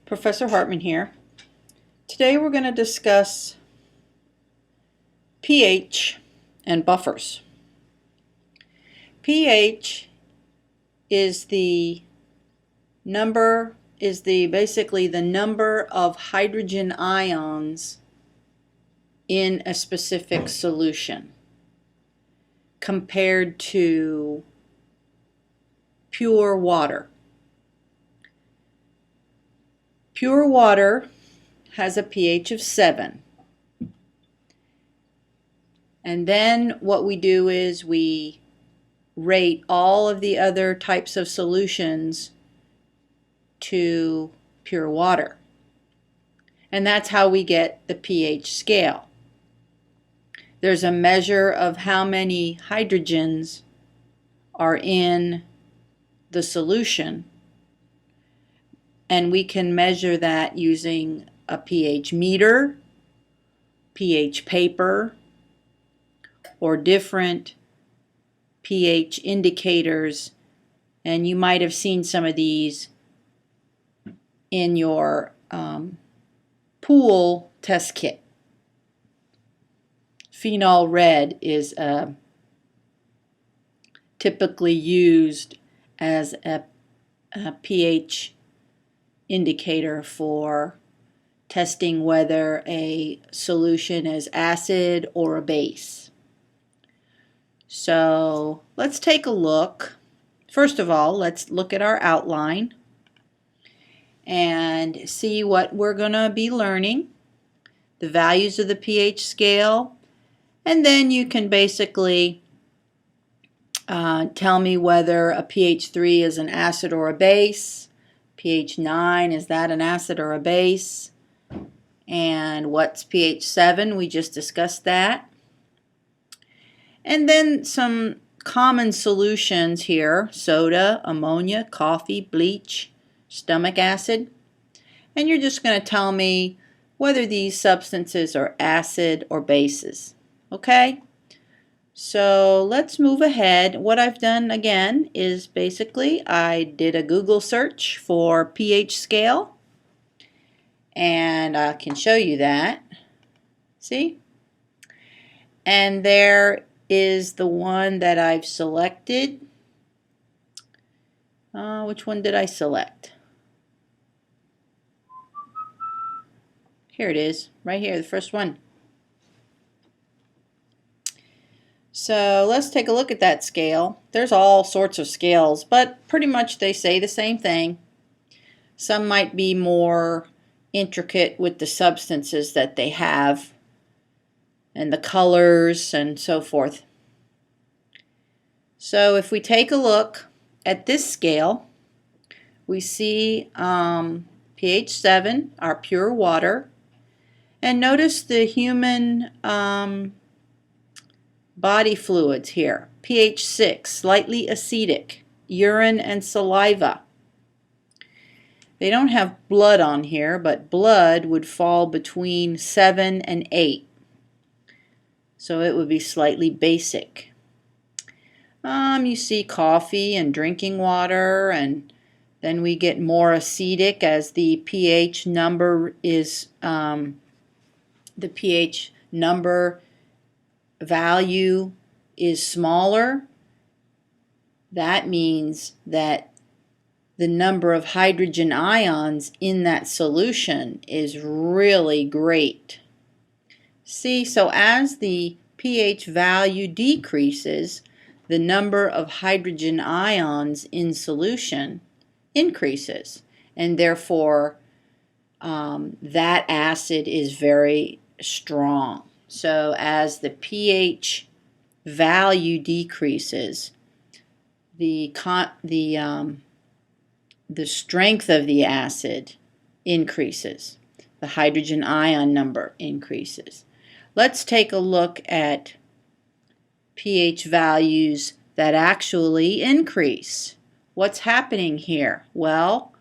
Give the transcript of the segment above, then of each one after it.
Professor Hartman here. Today we're going to discuss pH and buffers. pH is basically the number of hydrogen ions in a specific solution compared to pure water. Pure water has a pH of 7. And then what we do is we rate all of the other types of solutions to pure water. And that's how we get the pH scale. There's a measure of how many hydrogens are in the solution, and we can measure that using a pH meter, pH paper, or different pH indicators, and you might have seen some of these in your pool test kit. Phenol red is typically used as a pH indicator for testing whether a solution is acid or a base. So let's take a look. First of all, let's look at our outline and see what we're going to be learning, the values of the pH scale, and then you can basically tell me whether a pH 3 is an acid or a base. pH 9, is that an acid or a base? And what's pH 7? We just discussed that. And then some common solutions here: soda, ammonia, coffee, bleach, stomach acid. And you're just going to tell me whether these substances are acid or bases. Okay? So let's move ahead. What I've done again is basically I did a Google search for pH scale, and I can show you that. See? And there is the one that I've selected. Which one did I select? Here it is, right here, the first one. So let's take a look at that scale. There's all sorts of scales, but pretty much they say the same thing. Some might be more intricate with the substances that they have and the colors and so forth. So if we take a look at this scale, we see pH 7, our pure water, and notice the human body fluids here. pH 6, slightly acidic, urine and saliva. They don't have blood on here, but blood would fall between 7 and 8. So it would be slightly basic. You see coffee and drinking water, and then we get more acidic as the pH number is the pH number value is smaller. That means that the number of hydrogen ions in that solution is really great. See, so as the pH value decreases, the number of hydrogen ions in solution increases, and therefore that acid is very strong. So as the pH value decreases, the strength of the acid increases. The hydrogen ion number increases. Let's take a look at pH values that actually increase. What's happening here? Well,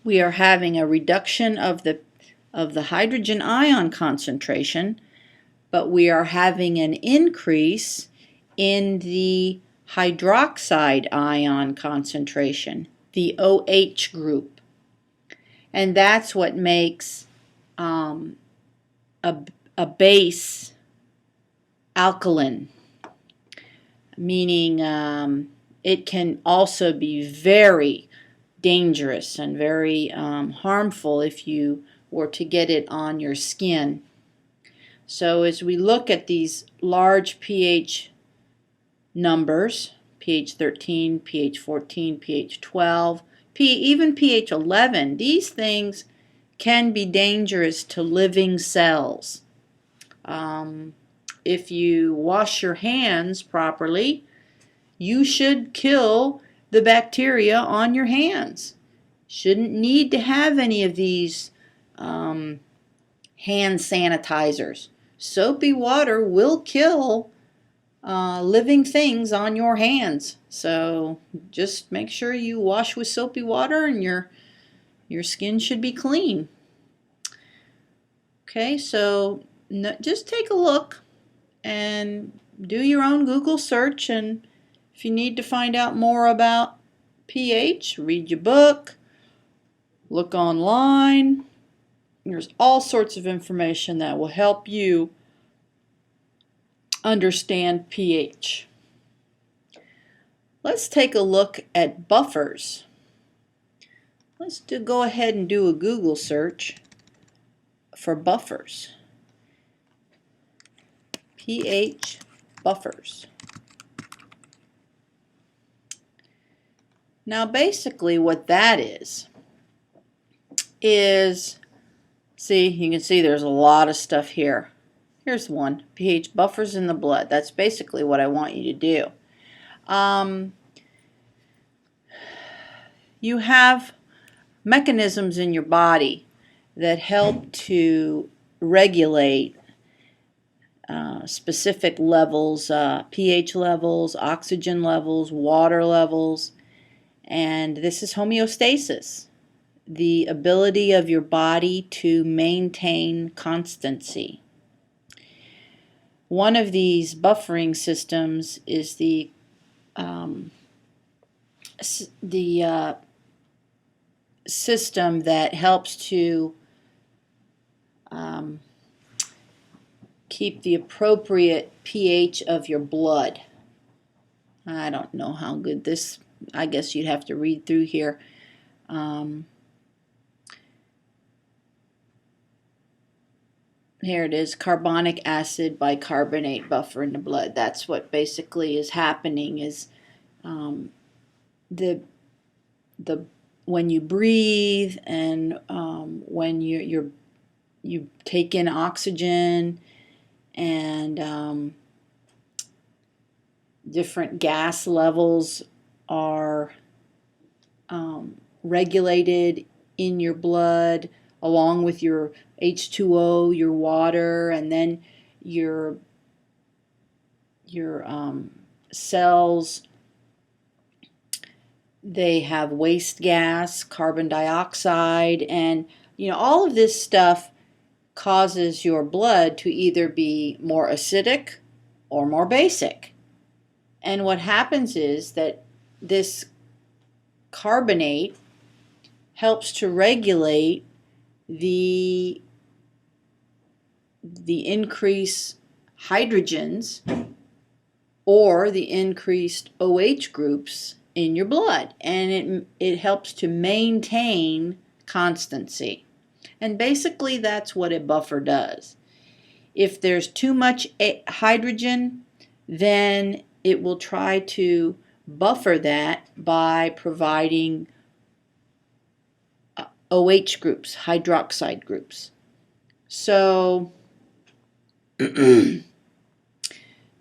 we are having a reduction of the hydrogen ion concentration, but we are having an increase in the hydroxide ion concentration, the OH group. And that's what makes a base alkaline, meaning it can also be very dangerous and very harmful if you were to get it on your skin. So as we look at these large pH numbers, pH 13, pH 14, pH 12, even pH 11, these things can be dangerous to living cells. If you wash your hands properly, you should kill the bacteria on your hands. Shouldn't need to have any of these hand sanitizers. Soapy water will kill living things on your hands. So just make sure you wash with soapy water and your skin should be clean. Okay, so just take a look and do your own Google search, and if you need to find out more about pH, read your book, look online. There's all sorts of information that will help you understand pH. Let's take a look at buffers. Let's go ahead and do a Google search for buffers. pH buffers. Now basically what that is, see, you can see there's a lot of stuff here. Here's one, pH buffers in the blood. That's basically what I want you to do. You have mechanisms in your body that help to regulate specific levels, pH levels, oxygen levels, water levels, and this is homeostasis, the ability of your body to maintain constancy. One of these buffering systems is the system that helps to keep the appropriate pH of your blood. I don't know how good this, I guess you'd have to read through here. Here it is, carbonic acid bicarbonate buffer in the blood. That's what basically is happening, is when you breathe and when you take in oxygen and different gas levels are regulated in your blood, along with your H2O, your water, and then your cells. They have waste gas, carbon dioxide, and all of this stuff causes your blood to either be more acidic or more basic. And what happens is that this carbonate helps to regulate the increased hydrogens or the increased OH groups in your blood, and it helps to maintain constancy. And basically that's what a buffer does. If there's too much hydrogen, then it will try to buffer that by providing OH groups, hydroxide groups. So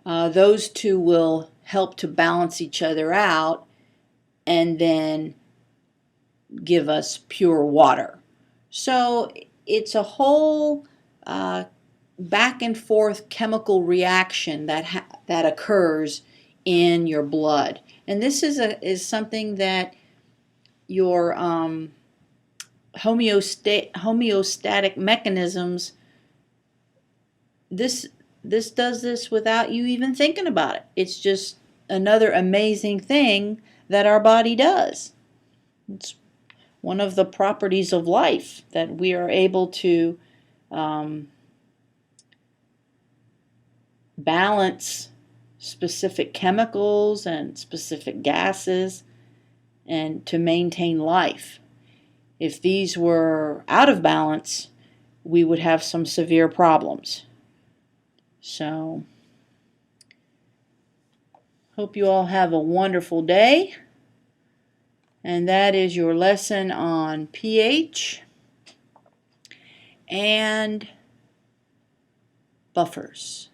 those two will help to balance each other out and then give us pure water. So it's a whole back and forth chemical reaction that occurs in your blood, and this is something that your homeostatic mechanisms. This does this without you even thinking about it. It's just another amazing thing that our body does. It's one of the properties of life, that we are able to balance specific chemicals and specific gases and to maintain life. If these were out of balance, we would have some severe problems. So, hope you all have a wonderful day. And that is your lesson on pH and buffers.